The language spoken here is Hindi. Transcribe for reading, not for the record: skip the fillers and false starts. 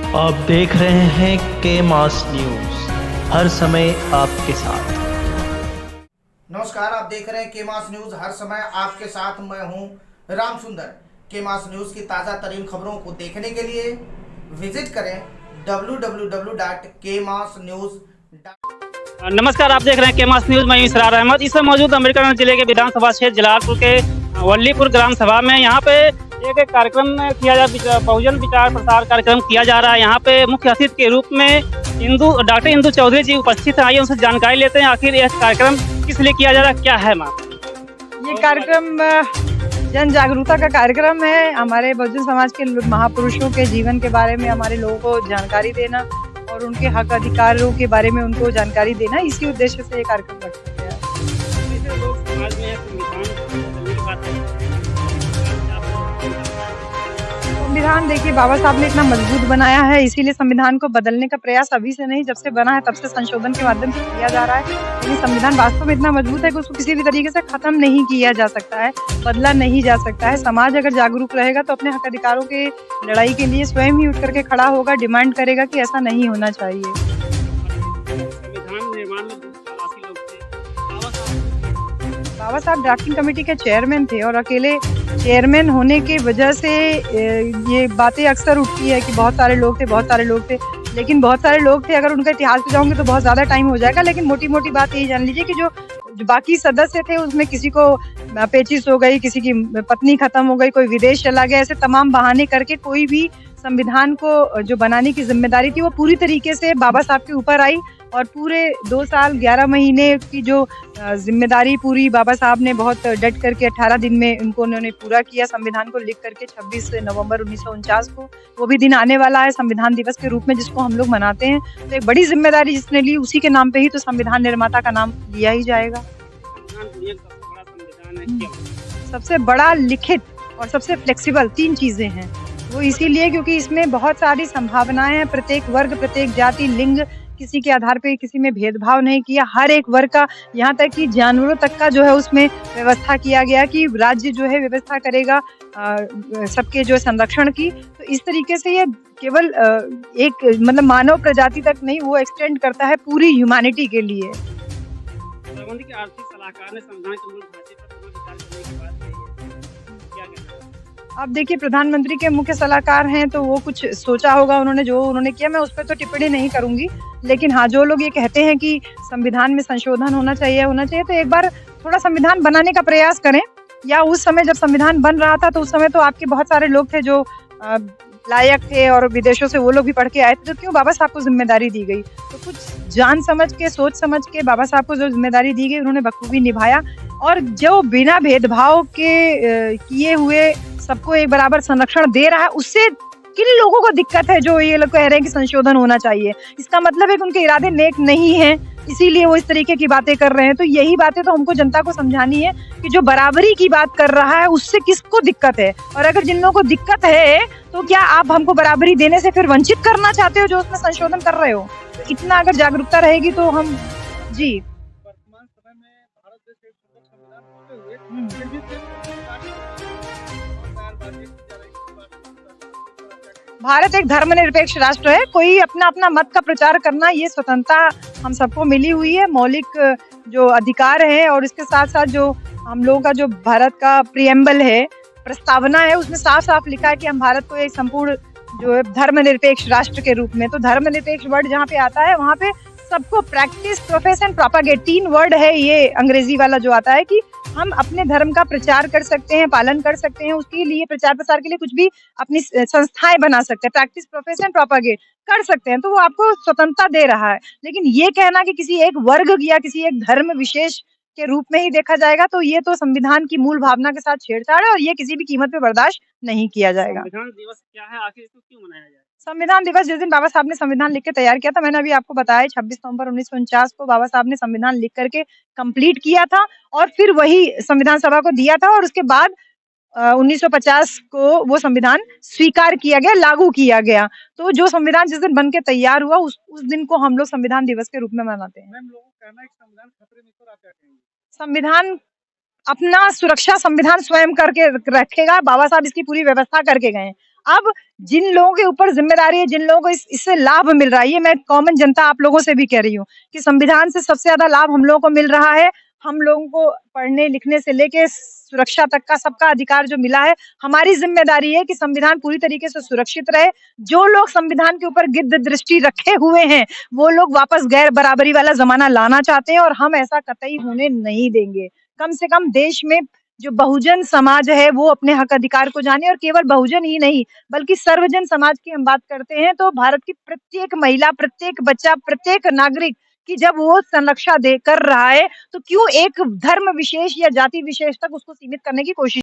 आप देख रहे हैं के मास न्यूज, हर समय आपके साथ। नमस्कार, आप देख रहे हैं के मास न्यूज, हर समय आपके साथ। मैं हूं राम सुंदर। के मास न्यूज की ताज़ा तरीन खबरों को देखने के लिए विजिट करें www.kmasnews.com। नमस्कार, आप देख रहे हैं केमास न्यूज। मैं इसरार अहमद। इस समय मौजूद अम्बेडकर जिले के विधानसभा क्षेत्र जलालपुर के वल्लीपुर ग्राम सभा में। यहाँ पे एक कार्यक्रम किया जा बहुजन विचार प्रसार कार्यक्रम किया जा रहा है। यहाँ पे मुख्य अतिथि के रूप में डॉक्टर इंदु चौधरी जी उपस्थित हैं। आइए उनसे जानकारी लेते हैं आखिर यह कार्यक्रम किस लिए किया जा रहा है, क्या है मैम? ये कार्यक्रम जन जागरूकता का कार्यक्रम है। हमारे बहुजन समाज के महापुरुषों के जीवन के बारे में हमारे लोगों को जानकारी देना और उनके हक अधिकारों के बारे में उनको जानकारी देना, इसी उद्देश्य से ये कार्यक्रम रखा गया है। संविधान देखिए, बाबा साहब ने इतना मजबूत बनाया है, इसीलिए संविधान को बदलने का प्रयास अभी से नहीं, जब से बना है तब से संशोधन के माध्यम से किया जा रहा है। लेकिन संविधान वास्तव में इतना मजबूत है कि उसको किसी भी तरीके से खत्म नहीं किया जा सकता है, बदला नहीं जा सकता है। समाज अगर जागरूक रहेगा तो अपने हक अधिकारों के लड़ाई के लिए स्वयं ही उठ करके खड़ा होगा, डिमांड करेगा कि ऐसा नहीं होना चाहिए। बाबा साहब ड्राफ्टिंग कमेटी के चेयरमैन थे और अकेले चेयरमैन होने की वजह से ये बातें अक्सर उठती है कि बहुत सारे लोग थे, लेकिन बहुत सारे लोग थे। अगर उनका इतिहास पे जाऊंगे तो बहुत ज़्यादा टाइम हो जाएगा, लेकिन मोटी मोटी बात यही जान लीजिए कि जो बाकी सदस्य थे उसमें किसी को पेचिश हो गई, किसी की पत्नी खत्म हो गई, कोई विदेश चला गया, ऐसे तमाम बहाने करके कोई भी संविधान को जो बनाने की जिम्मेदारी थी वो पूरी तरीके से बाबा साहब के ऊपर आई। और पूरे 2 साल 11 महीने की जो जिम्मेदारी पूरी बाबा साहब ने बहुत डट करके 18 दिन में उन्होंने पूरा किया, संविधान को लिख करके 26 नवंबर 1949 को। वो भी दिन आने वाला है संविधान दिवस के रूप में, जिसको हम लोग मनाते हैं। तो एक बड़ी जिम्मेदारी जिसने ली, उसी के नाम पे ही तो संविधान निर्माता का नाम लिया ही जाएगा। सबसे बड़ा लिखित और सबसे फ्लेक्सिबल 3 चीजें हैं। वो इसीलिए क्योंकि इसमें बहुत सारी संभावनाएं हैं। प्रत्येक वर्ग, प्रत्येक जाति, लिंग, किसी के आधार पे किसी में भेदभाव नहीं किया। हर एक वर्ग का, यहाँ तक कि जानवरों तक का जो है उसमें व्यवस्था किया गया कि राज्य जो है व्यवस्था करेगा सबके जो संरक्षण की। तो इस तरीके से ये केवल एक मतलब मानव प्रजाति तक नहीं, वो एक्सटेंड करता है पूरी ह्यूमैनिटी के लिए। आर्थिक सलाहकार ने संविधान के मूल ढांचे पर विचार करने की बात कही है, क्या कहना है? अब देखिए, प्रधानमंत्री के मुख्य सलाहकार हैं तो वो कुछ सोचा होगा उन्होंने, जो उन्होंने किया मैं उस पर तो टिप्पणी नहीं करूंगी। लेकिन हाँ, जो लोग ये कहते हैं कि संविधान में संशोधन होना चाहिए, तो एक बार थोड़ा संविधान बनाने का प्रयास करें। या उस समय जब संविधान बन रहा था तो उस समय तो आपके बहुत सारे लोग थे जो लायक थे और विदेशों से वो लोग भी पढ़ के आए थे, तो क्यों बाबा साहब को जिम्मेदारी दी गई? तो कुछ जान समझ के, सोच समझ के बाबा साहब को जो जिम्मेदारी दी गई उन्होंने बखूबी निभाया। और जो बिना भेदभाव के किए हुए सबको एक बराबर संरक्षण दे रहा है, उससे किन लोगों को दिक्कत है जो ये लोग कह रहे हैं कि संशोधन होना चाहिए? इसका मतलब है कि उनके इरादे नेक नहीं हैं, इसीलिए वो इस तरीके की बातें कर रहे हैं। तो यही बातें तो हमको जनता को समझानी है कि जो बराबरी की बात कर रहा है उससे किसको दिक्कत है। और अगर जिन लोगों को दिक्कत है तो क्या आप हमको बराबरी देने से फिर वंचित करना चाहते हो जो उसमें संशोधन कर रहे हो? तो इतना अगर जागरूकता रहेगी तो हम जी वर्तमान समय में भारत देश एक सुंदर संविधान होते हुए फिर भी भारत एक धर्मनिरपेक्ष राष्ट्र है। कोई अपना अपना मत का प्रचार करना, ये स्वतंत्रता हम सबको मिली हुई है, मौलिक जो अधिकार है। और इसके साथ साथ जो हम लोगों का जो भारत का प्रियम्बल है, प्रस्तावना है, उसमें साफ साफ लिखा है कि हम भारत को एक संपूर्ण जो है धर्मनिरपेक्ष राष्ट्र के रूप में। तो धर्मनिरपेक्ष वर्ड जहाँ पे आता है वहाँ पे सबको practice, profess and propagate 3 word है ये अंग्रेजी वाला जो आता है कि हम अपने धर्म का प्रचार कर सकते हैं, पालन कर सकते हैं, उसके लिए प्रचार प्रसार के लिए कुछ भी अपनी संस्थाएं बना सकते हैं, प्रैक्टिस, प्रोफेस एंड प्रोपागेट कर सकते हैं। तो वो आपको स्वतंत्रता दे रहा है। लेकिन ये कहना कि किसी एक वर्ग या किसी एक धर्म विशेष के रूप में ही देखा जाएगा, तो ये तो संविधान की मूल भावना के साथ छेड़छाड़ है और ये किसी भी कीमत पे बर्दाश्त नहीं किया जाएगा। संविधान दिवस क्या है, आखिर इसको क्यों मनाया जाए? संविधान दिवस जिस दिन बाबा साहब ने संविधान लिख के तैयार किया था, मैंने अभी आपको बताया 26 नवंबर 1949 को बाबा साहब ने संविधान लिख करके कंप्लीट किया था और फिर वही संविधान सभा को दिया था। और उसके बाद 1950 को वो संविधान स्वीकार किया गया, लागू किया गया। तो जो संविधान जिस दिन बन के तैयार हुआ उस दिन को हम लोग संविधान दिवस के रूप में मनाते हैं। मैम, लोगों का कहना है कि संविधान खतरे में, तो आप क्या कहेंगे? संविधान अपना सुरक्षा संविधान स्वयं करके रखेगा। बाबा साहब इसकी पूरी व्यवस्था करके गए हैं। अब जिन लोगों के ऊपर जिम्मेदारी है, जिन लोगों को इससे लाभ मिल रहा है, ये मैं कॉमन जनता आप लोगों से भी कह रही हूँ कि संविधान से सबसे ज्यादा लाभ हम लोगों को मिल रहा है। हम लोगों को पढ़ने लिखने से लेके सुरक्षा तक का सबका अधिकार जो मिला है, हमारी जिम्मेदारी है कि संविधान पूरी तरीके से सुरक्षित रहे। जो लोग संविधान के ऊपर गिद्ध दृष्टि रखे हुए हैं, वो लोग वापस गैर बराबरी वाला जमाना लाना चाहते हैं और हम ऐसा कतई होने नहीं देंगे। कम से कम देश में जो बहुजन समाज है वो अपने हक अधिकार को जाने, और केवल बहुजन ही नहीं बल्कि सर्वजन समाज की हम बात करते हैं तो भारत की प्रत्येक महिला, प्रत्येक बच्चा, प्रत्येक नागरिक की जब वो संरक्षा दे कर रहा है, तो क्यों एक धर्म विशेष या जाति विशेष तक उसको सीमित करने की कोशिश